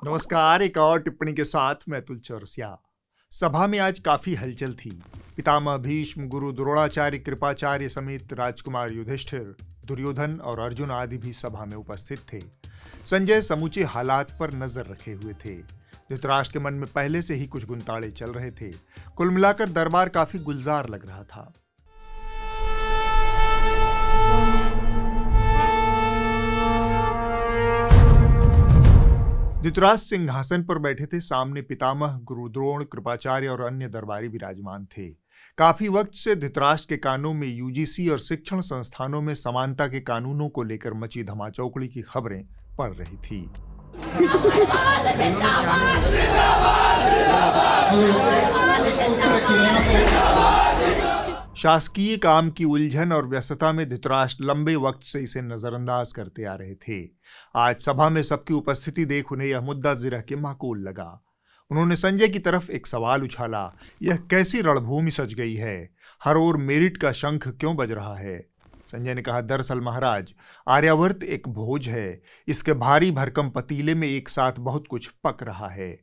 नमस्कार। एक और टिप्पणी के साथ मैं अतुल चौरसिया। सभा में आज काफी हलचल थी। पितामह भीष्म, गुरु द्रोणाचार्य, कृपाचार्य समेत राजकुमार युधिष्ठिर, दुर्योधन और अर्जुन आदि भी सभा में उपस्थित थे। संजय समूचे हालात पर नजर रखे हुए थे। धृतराष्ट्र के मन में पहले से ही कुछ गुंताड़े चल रहे थे। कुल मिलाकर दरबार काफी गुलजार लग रहा था। धृतराष्ट्र सिंहासन पर बैठे थे। सामने पितामह, गुरु द्रोण, कृपाचार्य और अन्य दरबारी विराजमान थे। काफी वक्त से धृतराष्ट्र के कानों में यूजीसी और शिक्षण संस्थानों में समानता के कानूनों को लेकर मची धमाचौकड़ी की खबरें पड़ रही थी। शासकीय काम की उलझन और व्यस्तता में धृतराष्ट्र लंबे वक्त से इसे नजरअंदाज करते आ रहे थे। आज सभा में सबकी उपस्थिति देख उन्हें यह मुद्दा जिरह के माकूल लगा। उन्होंने संजय की तरफ एक सवाल उछाला, यह कैसी रणभूमि सज गई है? हर ओर मेरिट का शंख क्यों बज रहा है? संजय ने कहा, दरअसल महाराज, आर्यावर्त एक भोज है। इसके भारी भरकम पतीले में एक साथ बहुत कुछ पक रहा है।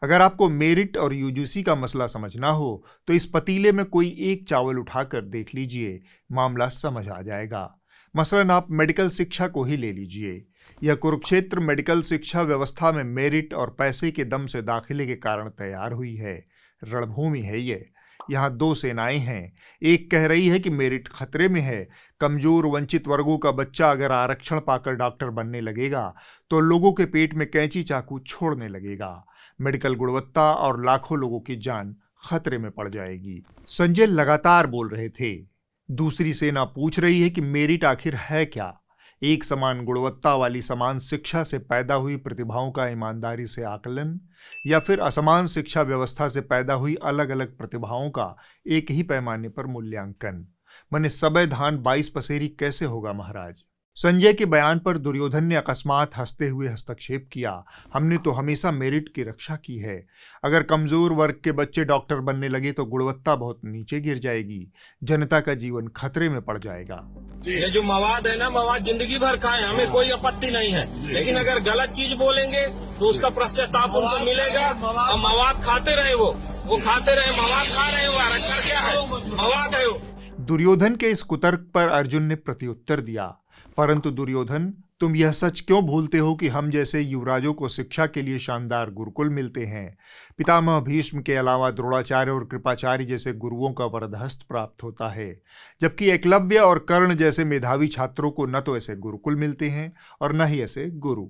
अगर आपको मेरिट और यूजीसी का मसला समझना हो तो इस पतीले में कोई एक चावल उठाकर देख लीजिए, मामला समझ आ जाएगा। मसलन आप मेडिकल शिक्षा को ही ले लीजिए। यह कुरुक्षेत्र मेडिकल शिक्षा व्यवस्था में मेरिट और पैसे के दम से दाखिले के कारण तैयार हुई है। रणभूमि है ये। यहाँ दो सेनाएं हैं। एक कह रही है कि मेरिट खतरे में है। कमजोर वंचित वर्गों का बच्चा अगर आरक्षण पाकर डॉक्टर बनने लगेगा तो लोगों के पेट में कैंची चाकू छोड़ने लगेगा। मेडिकल गुणवत्ता और लाखों लोगों की जान खतरे में पड़ जाएगी। संजय लगातार बोल रहे थे। दूसरी सेना पूछ रही है कि मेरिट आखिर है क्या? एक समान गुणवत्ता वाली समान शिक्षा से पैदा हुई प्रतिभाओं का ईमानदारी से आकलन, या फिर असमान शिक्षा व्यवस्था से पैदा हुई अलग अलग प्रतिभाओं का एक ही पैमाने पर मूल्यांकन? मने सबे धान 22 पसेरी कैसे होगा महाराज? संजय के बयान पर दुर्योधन ने अकस्मात हंसते हुए हस्तक्षेप किया, हमने तो हमेशा मेरिट की रक्षा की है। अगर कमजोर वर्ग के बच्चे डॉक्टर बनने लगे तो गुणवत्ता बहुत नीचे गिर जाएगी, जनता का जीवन खतरे में पड़ जाएगा। ये जो मवाद है ना, मवाद जिंदगी भर खाए, हमें कोई आपत्ति नहीं है, लेकिन अगर गलत चीज बोलेंगे तो उसका पश्चाताप उनको मिलेगा। और मवाद खाते रहे, वो खाते रहे, मवाद खा रहे हो, आरक्षण क्या है? मवाद है वो। दुर्योधन के इस कुतर्क पर अर्जुन ने प्रत्युत्तर दिया, परंतु दुर्योधन, तुम यह सच क्यों भूलते हो कि हम जैसे युवराजों को शिक्षा के लिए शानदार गुरुकुल मिलते हैं? पितामह भीष्म के अलावा द्रोणाचार्य और कृपाचार्य जैसे गुरुओं का वरदहस्त प्राप्त होता है, जबकि एकलव्य और कर्ण जैसे मेधावी छात्रों को न तो ऐसे गुरुकुल मिलते हैं और न ही ऐसे गुरु।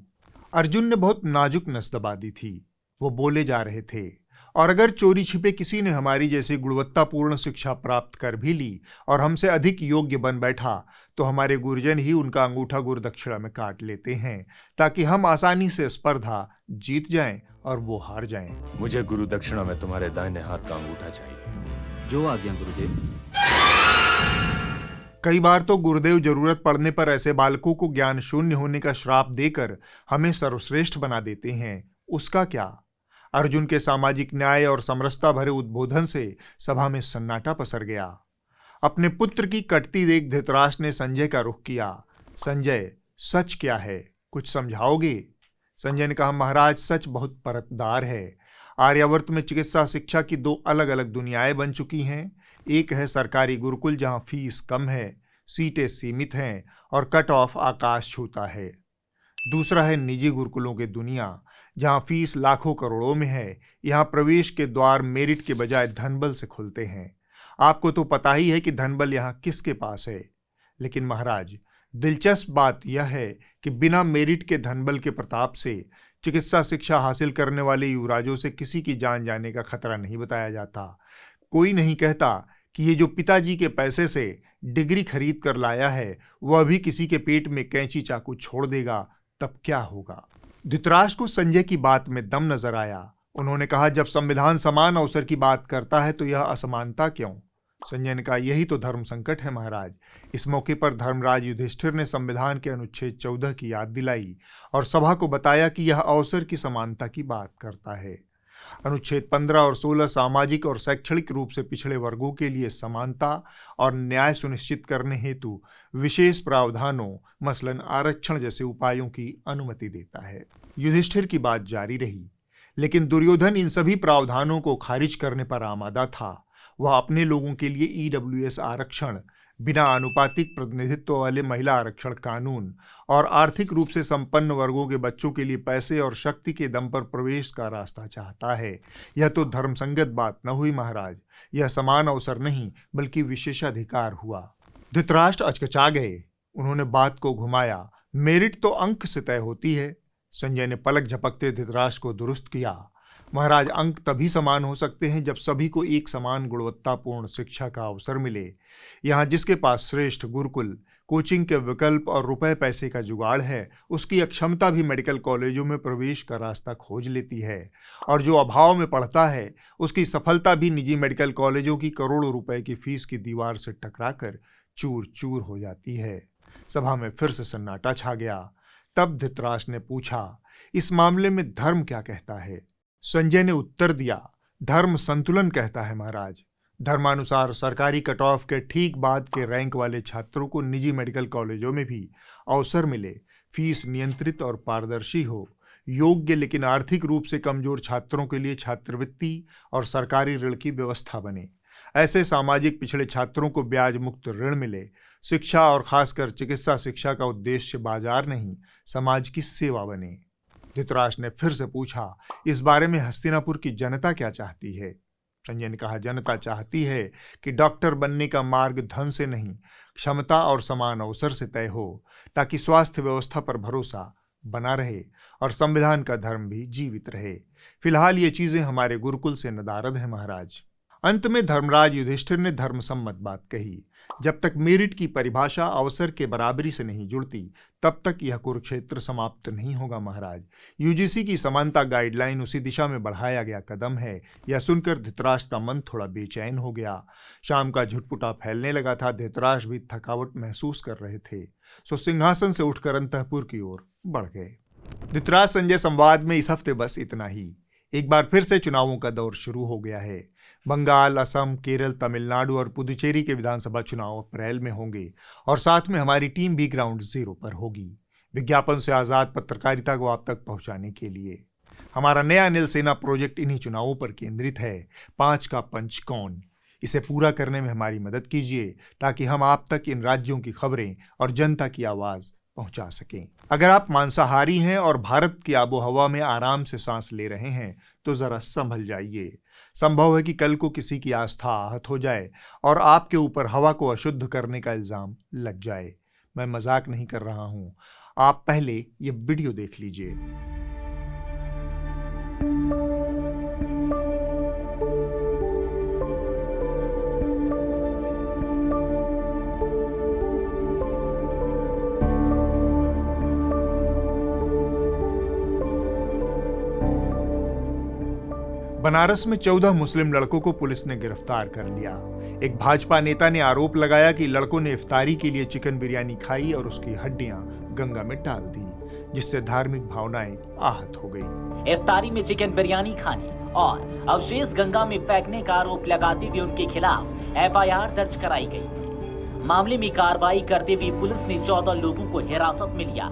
अर्जुन ने बहुत नाजुक नस दबा दी थी। वो बोले जा रहे थे, और अगर चोरी छिपे किसी ने हमारी जैसी गुणवत्तापूर्ण शिक्षा प्राप्त कर भी ली और हमसे अधिक योग्य बन बैठा तो हमारे गुरुजन ही उनका अंगूठा गुरुदक्षिणा में काट लेते हैं, ताकि हम आसानी से स्पर्धा जीत जाएं और वो हार जाएं। मुझे गुरुदक्षिणा में तुम्हारे दाहिने हाथ का अंगूठा चाहिए। जो आज्ञा गुरुदेव। कई बार तो गुरुदेव जरूरत पड़ने पर ऐसे बालकों को ज्ञान शून्य होने का श्राप देकर हमें सर्वश्रेष्ठ बना देते हैं। उसका क्या? अर्जुन के सामाजिक न्याय और समरसता भरे उद्बोधन से सभा में सन्नाटा पसर गया। अपने पुत्र की कटती देख धृतराष्ट्र ने संजय का रुख किया। संजय, सच क्या है? कुछ समझाओगे? संजय ने कहा, महाराज, सच बहुत परतदार है। आर्यावर्त में चिकित्सा शिक्षा की दो अलग अलग दुनियाएं बन चुकी हैं। एक है सरकारी गुरुकुल जहां फीस कम है, सीटें सीमित हैं और कट ऑफ आकाश छूता है। दूसरा है निजी गुरुकुलों की दुनिया, जहां फीस लाखों करोड़ों में है। यहां प्रवेश के द्वार मेरिट के बजाय धनबल से खुलते हैं। आपको तो पता ही है कि धनबल यहां किसके पास है। लेकिन महाराज, दिलचस्प बात यह है कि बिना मेरिट के धनबल के प्रताप से चिकित्सा शिक्षा हासिल करने वाले युवराजों से किसी की जान जाने का खतरा नहीं बताया जाता। कोई नहीं कहता कि ये जो पिताजी के पैसे से डिग्री खरीद कर लाया है वह भी किसी के पेट में कैंची चाकू छोड़ देगा, तब क्या होगा? धृतराष्ट्र को संजय की बात में दम नजर आया। उन्होंने कहा, जब संविधान समान अवसर की बात करता है तो यह असमानता क्यों? संजय ने कहा, यही तो धर्म संकट है महाराज। इस मौके पर धर्मराज युधिष्ठिर ने संविधान के अनुच्छेद 14 की याद दिलाई और सभा को बताया कि यह अवसर की समानता की बात करता है। अनुच्छेद 15 और 16 सामाजिक और शैक्षणिक रूप से पिछड़े वर्गों के लिए समानता और न्याय सुनिश्चित करने हेतु विशेष प्रावधानों मसलन आरक्षण जैसे उपायों की अनुमति देता है। युधिष्ठिर की बात जारी रही, लेकिन दुर्योधन इन सभी प्रावधानों को खारिज करने पर आमादा था। वह अपने लोगों के लिए EWS आरक्षण, बिना आनुपातिक प्रतिनिधित्व वाले महिला आरक्षण कानून और आर्थिक रूप से संपन्न वर्गों के बच्चों के लिए पैसे और शक्ति के दम पर प्रवेश का रास्ता चाहता है। यह तो धर्मसंगत बात न हुई महाराज, यह समान अवसर नहीं बल्कि विशेषाधिकार हुआ। धृतराष्ट्र अचकचा गए। उन्होंने बात को घुमाया। मेरिट तो अंक से तय होती है। संजय ने पलक झपकते धृतराष्ट्र को दुरुस्त किया। महाराज, अंक तभी समान हो सकते हैं जब सभी को एक समान गुणवत्तापूर्ण शिक्षा का अवसर मिले। यहाँ जिसके पास श्रेष्ठ गुरुकुल, कोचिंग के विकल्प और रुपए पैसे का जुगाड़ है, उसकी अक्षमता भी मेडिकल कॉलेजों में प्रवेश का रास्ता खोज लेती है, और जो अभाव में पढ़ता है उसकी सफलता भी निजी मेडिकल कॉलेजों की करोड़ों रुपए की फीस की दीवार से टकराकर चूर चूर हो जाती है। सभा में फिर से सन्नाटा छा गया। तब धृतराष्ट्र ने पूछा, इस मामले में धर्म क्या कहता है? संजय ने उत्तर दिया, धर्म संतुलन कहता है महाराज। धर्मानुसार सरकारी कट ऑफ के ठीक बाद के रैंक वाले छात्रों को निजी मेडिकल कॉलेजों में भी अवसर मिले, फीस नियंत्रित और पारदर्शी हो, योग्य लेकिन आर्थिक रूप से कमजोर छात्रों के लिए छात्रवृत्ति और सरकारी ऋण की व्यवस्था बने, ऐसे सामाजिक पिछड़े छात्रों को ब्याज मुक्त ऋण मिले। शिक्षा और खासकर चिकित्सा शिक्षा का उद्देश्य बाजार नहीं, समाज की सेवा बने। धृतराष्ट्र ने फिर से पूछा, इस बारे में हस्तिनापुर की जनता क्या चाहती है? संजय ने कहा, जनता चाहती है कि डॉक्टर बनने का मार्ग धन से नहीं, क्षमता और समान अवसर से तय हो, ताकि स्वास्थ्य व्यवस्था पर भरोसा बना रहे और संविधान का धर्म भी जीवित रहे। फिलहाल ये चीजें हमारे गुरुकुल से नदारद है महाराज। अंत में धर्मराज युधिष्ठिर ने धर्मसम्मत बात कही, जब तक मेरिट की परिभाषा अवसर के बराबरी से नहीं जुड़ती तब तक यह कुरुक्षेत्र समाप्त नहीं होगा महाराज। यूजीसी की समानता गाइडलाइन उसी दिशा में बढ़ाया गया कदम है। यह सुनकर धृतराष्ट्र का मन थोड़ा बेचैन हो गया। शाम का झुटपुटा फैलने लगा था। धृतराष्ट्र भी थकावट महसूस कर रहे थे, सो सिंहासन से उठकर अंतःपुर की ओर बढ़ गए। धृतराष्ट्र संजय संवाद में इस हफ्ते बस इतना ही। एक बार फिर से चुनावों का दौर शुरू हो गया है। बंगाल, असम, केरल, तमिलनाडु और पुदुचेरी के विधानसभा चुनाव अप्रैल में होंगे और साथ में हमारी टीम भी ग्राउंड जीरो पर होगी, विज्ञापन से आज़ाद पत्रकारिता को आप तक पहुंचाने के लिए। हमारा नया अनिल सेना प्रोजेक्ट इन्हीं चुनावों पर केंद्रित है। 5 का पंच कौन? इसे पूरा करने में हमारी मदद कीजिए ताकि हम आप तक इन राज्यों की खबरें और जनता की आवाज़ पहुंचा सकें। अगर आप मांसाहारी हैं और भारत की आबोहवा में आराम से सांस ले रहे हैं तो जरा संभल जाइए। संभव है कि कल को किसी की आस्था आहत हो जाए और आपके ऊपर हवा को अशुद्ध करने का इल्जाम लग जाए। मैं मजाक नहीं कर रहा हूं। आप पहले ये वीडियो देख लीजिए। बनारस में 14 मुस्लिम लड़कों को पुलिस ने गिरफ्तार कर लिया। एक भाजपा नेता ने आरोप लगाया कि लड़कों ने इफ्तारी के लिए चिकन बिरयानी खाई और उसकी हड्डियां गंगा में डाल दी, जिससे धार्मिक भावनाएं आहत हो गई। इफ्तारी में चिकन बिरयानी खाने और अवशेष गंगा में फेंकने का आरोप लगाते हुए उनके खिलाफ FIR दर्ज कराई गई। मामले में कार्रवाई करते हुए पुलिस ने 14 लोगों को हिरासत में लिया।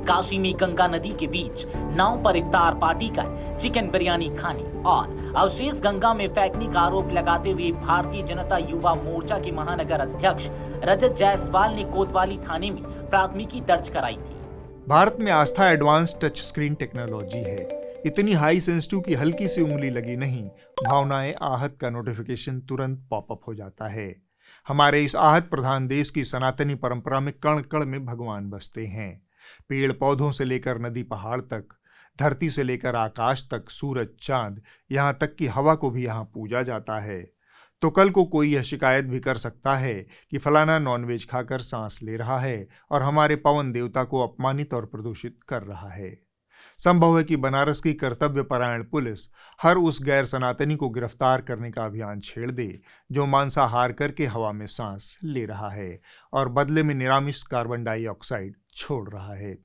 काशी में गंगा नदी के बीच नाव पर इफ्तार पार्टी कर चिकन बिरयानी खाने और अवशेष गंगा में फेंकने का आरोप लगाते हुए भारतीय जनता युवा मोर्चा के महानगर अध्यक्ष रजत जायसवाल ने कोतवाली थाने में प्राथमिकी दर्ज कराई थी। भारत में आस्था एडवांस टच स्क्रीन टेक्नोलॉजी है। इतनी हाई सेंसिटिव की हल्की सी उंगली लगी नहीं, भावनाएं आहत का नोटिफिकेशन तुरंत पॉपअप हो जाता है। हमारे इस आहत प्रधान देश की सनातनी परंपरा में कण कण में भगवान बसते हैं। पेड़ पौधों से लेकर नदी पहाड़ तक, धरती से लेकर आकाश तक, सूरज चांद, यहाँ तक कि हवा को भी यहाँ पूजा जाता है। तो कल को कोई यह शिकायत भी कर सकता है कि फलाना नॉनवेज खाकर सांस ले रहा है और हमारे पवन देवता को अपमानित और प्रदूषित कर रहा है। संभव है कि बनारस की कर्तव्यपरायण पुलिस हर उस गैर सनातनी को गिरफ्तार करने का अभियान छेड़ दे जो मांसाहार करके हवा में सांस ले रहा है और बदले में निरामिष कार्बन डाइऑक्साइड छोड़ रहा है।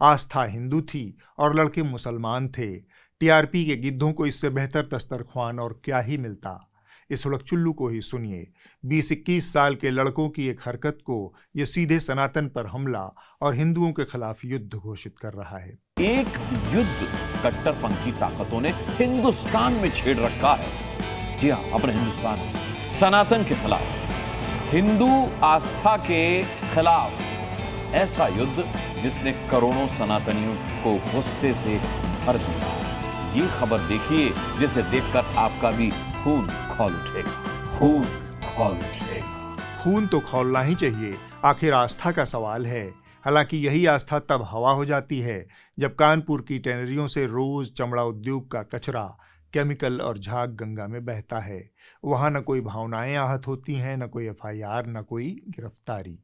आस्था हिंदू थी और लड़के मुसलमान थे। टीआरपी के गिद्धों को इससे बेहतर दस्तरख्वान और क्या ही मिलता। इस हुड़कचुल्लू को ही सुनिए। 20-21 साल के लड़कों की एक हरकत को ये सीधे सनातन पर हमला और हिंदुओं के खिलाफ युद्ध घोषित कर रहा है। एक युद्ध कट्टरपंथी ताकतों ने हिंदुस्तान में छेड़ रखा है। जी हां, अपने हिंदुस्तान में सनातन के खिलाफ, हिंदू आस्था के खिलाफ ऐसा युद्ध जिसने करोड़ों सनातनियों को गुस्से से भर दिया। ये खबर देखिए जिसे देखकर आपका भी खून खौल उठेगा, खून खौल उठेगा। खून तो खौलना ही चाहिए, आखिर आस्था का सवाल है। हालांकि यही आस्था तब हवा हो जाती है जब कानपुर की टैनरियों से रोज चमड़ा उद्योग का कचरा, केमिकल और झाग गंगा में बहता है। वहां न कोई भावनाएं आहत होती हैं, न कोई एफआईआर, न कोई गिरफ्तारी।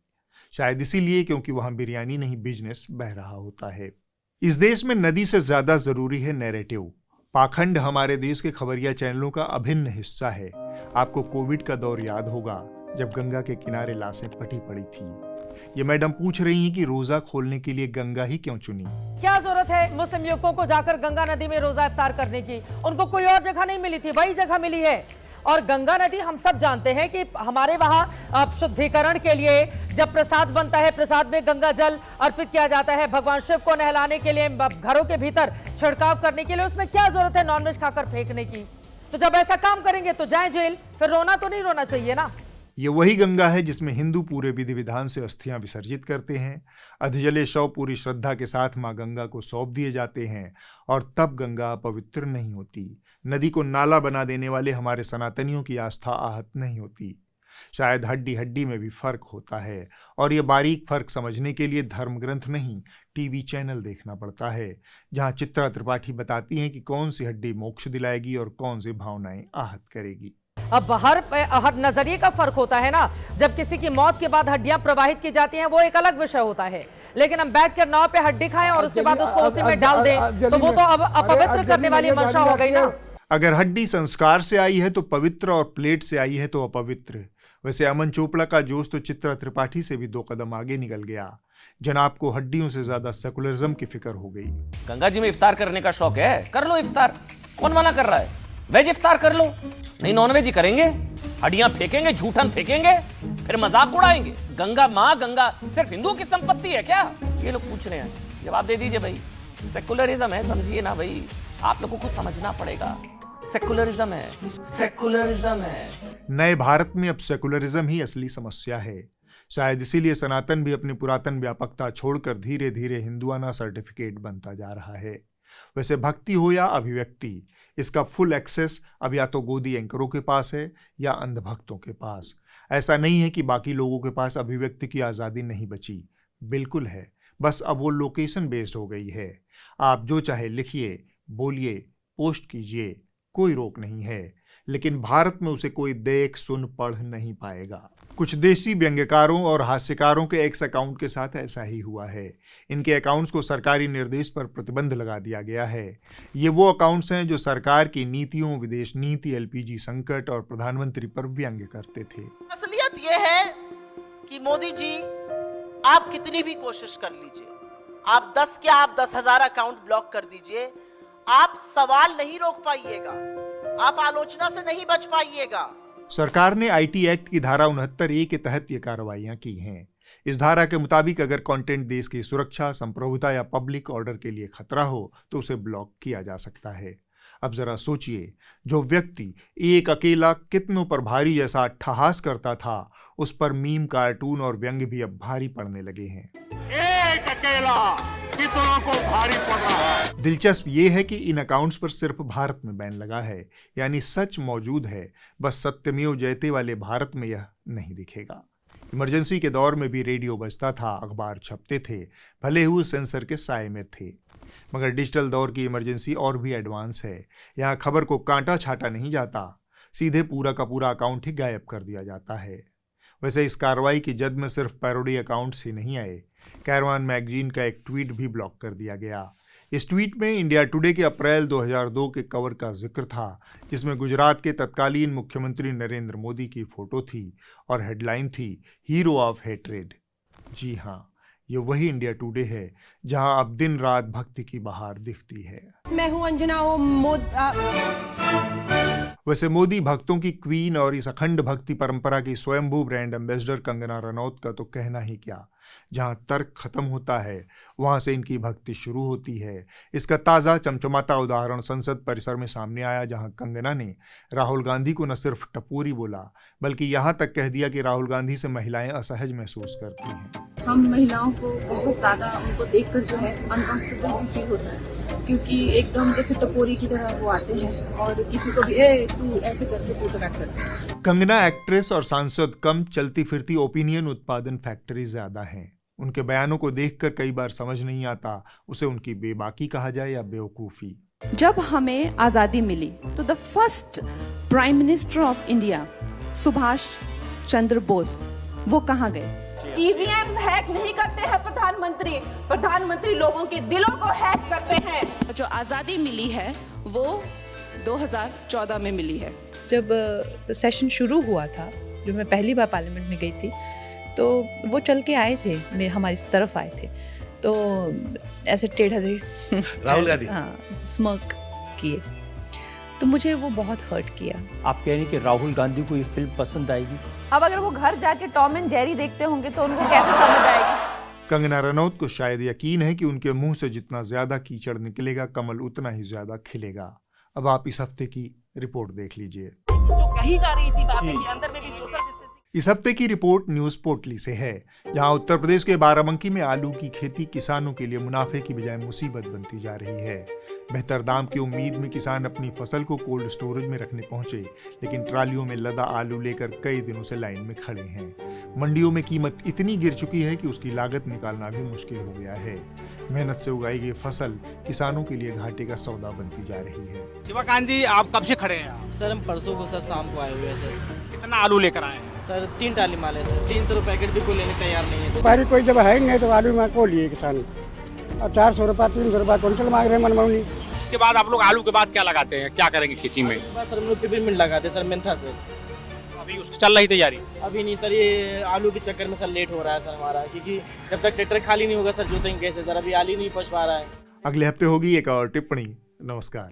शायद इसीलिए क्योंकि वहां बिरयानी नहीं बिजनेस बह रहा होता है। इस देश में नदी से ज्यादा जरूरी है नैरेटिव। पाखंड हमारे देश के खबरिया चैनलों का अभिन्न हिस्सा है। आपको कोविड का दौर याद होगा जब गंगा के किनारे लाशें पटी पड़ी थी। ये मैडम पूछ रही हैं कि रोजा खोलने के लिए गंगा ही क्यों चुनी? क्या जरूरत है मुस्लिम युवकों को जाकर गंगा नदी में रोजा इफ्तार करने की? उनको कोई और जगह नहीं मिली थी, वही जगह मिली है। और गंगा नदी हम सब जानते हैं कि हमारे वहां शुद्धिकरण के लिए जब प्रसाद बनता है, प्रसाद में गंगा जल अर्पित किया जाता है भगवान शिव को नहलाने के लिए, घरों के भीतर छिड़काव करने के लिए। उसमें क्या जरूरत है नॉनवेज खाकर फेंकने की? तो जब ऐसा काम करेंगे तो जाएं जेल। फिर रोना तो नहीं रोना चाहिए ना। ये वही गंगा है जिसमें हिंदू पूरे विधि विधान से अस्थियां विसर्जित करते हैं। अधजले शव पूरी श्रद्धा के साथ मां गंगा को सौंप दिए जाते हैं और तब गंगा पवित्र नहीं होती। नदी को नाला बना देने वाले हमारे सनातनियों की आस्था आहत नहीं होती। शायद हड्डी हड्डी में भी फर्क होता है और ये बारीक फर्क समझने के लिए धर्म ग्रंथ नहीं, टीवी चैनल देखना पड़ता है, जहां चित्रा त्रिपाठी बताती हैं कि कौन सी हड्डी मोक्ष दिलाएगी और कौन सी भावनाएं आहत करेगी। अब हर नजरिए का फर्क होता है ना। जब किसी की मौत के बाद हड्डियां प्रवाहित की जाती हैं वो एक अलग विषय होता है, लेकिन हम बैठकर नाव पे हड्डी खाएं और उसके बाद उसको उसी में डाल दें तो वो तो अब अपवित्र करने वाली मंशा हो गई ना। अगर हड्डी संस्कार से आई है तो पवित्र और प्लेट से आई है तो अपवित्र। वैसे अमन चोपड़ा का जोश तो चित्रा त्रिपाठी से भी 2 कदम आगे निकल गया। जनाब को हड्डियों से ज्यादा सेकुलरिज्म की फिक्र हो गई। गंगा जी में इफ्तार करने का शौक है, कर लो इफ्तार, कौन मना कर रहा है? वेज इफ्तार कर लो, नहीं नॉन वेज ही करेंगे, हड्डियां फेंकेंगे, झूठन फेंकेंगे, फिर मजाक उड़ाएंगे। गंगा माँ, गंगा सिर्फ हिंदू की संपत्ति है क्या? ये लोग पूछ रहे हैं, जवाब दे दीजिए भाई। सेकुलरिज्म है, समझिए ना भाई, आप लोगों को समझना पड़ेगा। सेकुलरिज्म है, सेकुलरिज्म है। नए भारत में अब सेकुलरिज्म ही असली समस्या है। शायद इसीलिए सनातन भी अपनी पुरातन व्यापकता छोड़कर धीरे धीरे हिंदुआना सर्टिफिकेट बनता जा रहा है। वैसे भक्ति हो या अभिव्यक्ति, इसका फुल एक्सेस अब या तो गोदी एंकरों के पास है या अंधभक्तों के पास। ऐसा नहीं है कि बाकी लोगों के पास अभिव्यक्ति की आज़ादी नहीं बची, बिल्कुल है, बस अब वो लोकेशन बेस्ड हो गई है। आप जो चाहे लिखिए, बोलिए, पोस्ट कीजिए, कोई रोक नहीं है, लेकिन भारत में उसे कोई देख सुन पढ़ नहीं पाएगा। कुछ देशी व्यंग्यकारों और हास्यकारों के एक्स अकाउंट के साथ ऐसा ही हुआ है। इनके अकाउंट्स को सरकारी निर्देश पर प्रतिबंध लगा दिया गया है। ये वो अकाउंट्स हैं जो सरकार की नीतियों, विदेश नीति, एलपीजी संकट और प्रधानमंत्री पर व्यंग्य करते थे। असलियत ये है कि मोदी जी, आप कितनी भी कोशिश कर लीजिए, आप 10 क्या आप 10,000 अकाउंट ब्लॉक कर दीजिए, आप सवाल नहीं रोक पाइएगा, आप आलोचना से नहीं बच पाइएगा। सरकार ने आईटी एक्ट की धारा 69A के तहत ये कार्रवाइयां की हैं। इस धारा के मुताबिक अगर कंटेंट देश की सुरक्षा, संप्रभुता या पब्लिक ऑर्डर के लिए खतरा हो तो उसे ब्लॉक किया जा सकता है। अब जरा सोचिए, जो व्यक्ति एक अकेला कितनों पर भारी जैसा ठहास करता था, उस पर मीम, कार्टून और व्यंग्य भी अब भारी पड़ने लगे हैं। एक अकेला कितनों को भारी पड़ रहा है। दिलचस्प ये है कि इन अकाउंट्स पर सिर्फ भारत में बैन लगा है, यानी सच मौजूद है, बस सत्यमेव जयते वाले भारत में यह नहीं दिखेगा। इमरजेंसी के दौर में भी रेडियो बजता था, अखबार छपते थे, भले ही वो सेंसर के साए में थे, मगर डिजिटल दौर की इमरजेंसी और भी एडवांस है। यहाँ खबर को कांटा छाटा नहीं जाता, सीधे पूरा का पूरा अकाउंट ही गायब कर दिया जाता है। वैसे इस कार्रवाई की जद में सिर्फ पैरोडी अकाउंट्स ही नहीं आए। कैरवान मैगजीन का एक ट्वीट भी ब्लॉक कर दिया गया। इस ट्वीट में इंडिया टुडे के अप्रैल 2002 के कवर का जिक्र था, जिसमें गुजरात के तत्कालीन मुख्यमंत्री नरेंद्र मोदी की फोटो थी और हेडलाइन थी हीरो ऑफ हेट्रेड। जी हाँ, ये वही इंडिया टुडे है जहां अब दिन रात भक्ति की बहार दिखती है। मैं हूं अंजना वैसे मोदी भक्तों की क्वीन और इस अखंड भक्ति परंपरा की स्वयंभू ब्रांड एम्बेसडर कंगना रनौत का तो कहना ही क्या। जहां तर्क खत्म होता है वहां से इनकी भक्ति शुरू होती है। इसका ताज़ा चमचमाता उदाहरण संसद परिसर में सामने आया, जहां कंगना ने राहुल गांधी को न सिर्फ टपोरी बोला बल्कि यहां तक कह दिया कि राहुल गांधी से महिलाएं असहज महसूस करती हैं। हम महिलाओं को बहुत ज्यादा उनको देखकर जो है अनकंफर्टेबल फील होता है, क्योंकि एकदम जैसे टपोरी की तरह वो आते हैं और किसी को भी तू ऐसे करके फोटोग्राफ करते हैं। कंगना एक्ट्रेस और सांसद कम चलती फिरती ओपिनियन उत्पादन फैक्ट्री ज्यादा हैं। उनके बयानों को देखकर कई बार समझ नहीं आता उसे उनकी बेबाकी कहा जाए या बेवकूफी। जब हमें आजादी मिली तो the first prime minister of India Subhash Chandra Bose वो कहाँ गए? ईवीएम हैक नहीं करते हैं प्रधानमंत्री लोगों के दिलों को हैक करते हैं। जो आजादी मिली है वो 2014 में मिली है। जब सेशन शुरू हुआ था, जो मैं पहली बार पार्लियामेंट में गई थी, तो वो चल के आए थे, हमारी तरफ आए थे, तो ऐसे टेढ़ा थे राहुल गांधी, हाँ, स्मर्क किए, तो मुझे वो बहुत हर्ट किया। आप कह रही कि राहुल गांधी को ये फिल्म पसंद आएगी? अब अगर वो घर जाके टॉम एंड जेरी देखते होंगे तो उनको कैसे समझ आएगी? कंगना रनौत को शायद यकीन है कि उनके मुंह से जितना ज्यादा कीचड़ निकलेगा कमल उतना ही ज्यादा खिलेगा। अब आप इस हफ्ते की रिपोर्ट देख लीजिए। जो कही जा रही थी बातें कि अंदर में भी सोशल डिस्टेंसिंग। इस हफ्ते की रिपोर्ट न्यूज पोर्टली से है, जहां उत्तर प्रदेश के बाराबंकी में आलू की खेती किसानों के लिए मुनाफे की बजाय मुसीबत बनती जा रही है। बेहतर दाम की उम्मीद में किसान अपनी फसल को कोल्ड स्टोरेज में रखने पहुंचे, लेकिन ट्रालियों में लदा आलू लेकर कई दिनों से लाइन में खड़े हैं। मंडियों में कीमत इतनी गिर चुकी है कि उसकी लागत निकालना भी मुश्किल हो गया है। मेहनत से उगाई गई फसल किसानों के लिए घाटे का सौदा बनती जा रही है। शिवाकांत जी, आप कब से खड़े हैं? सर हम परसों को शाम को आए हुए हैं सर। कितना आलू लेकर आए हैं? सर 3 टाली माल है सर, 300 रुपए पैकेट भी कोई लेने तैयार नहीं है सर। व्यापारी कोई जब है नहीं तो आलू में को लिए किसान, और 400 रुपये 300 रुपये क्विंटल मांग रहे हैं मनमौनी। इसके बाद आप लोग आलू के बाद क्या लगाते हैं, क्या करेंगे खेती में? सर हम लोग पिपरमिंट लगाते हैं सर, मेंथा सर। अभी उसकी चल रही तैयारी? अभी नहीं सर, ये आलू के चक्कर में सर लेट हो रहा है सर हमारा, क्योंकि जब तक ट्रैक्टर खाली नहीं होगा सर जोतेंगे कैसे सर, अभी आलू नहीं पहुँच पा रहा है। अगले हफ्ते होगी एक और टिप्पणी। नमस्कार।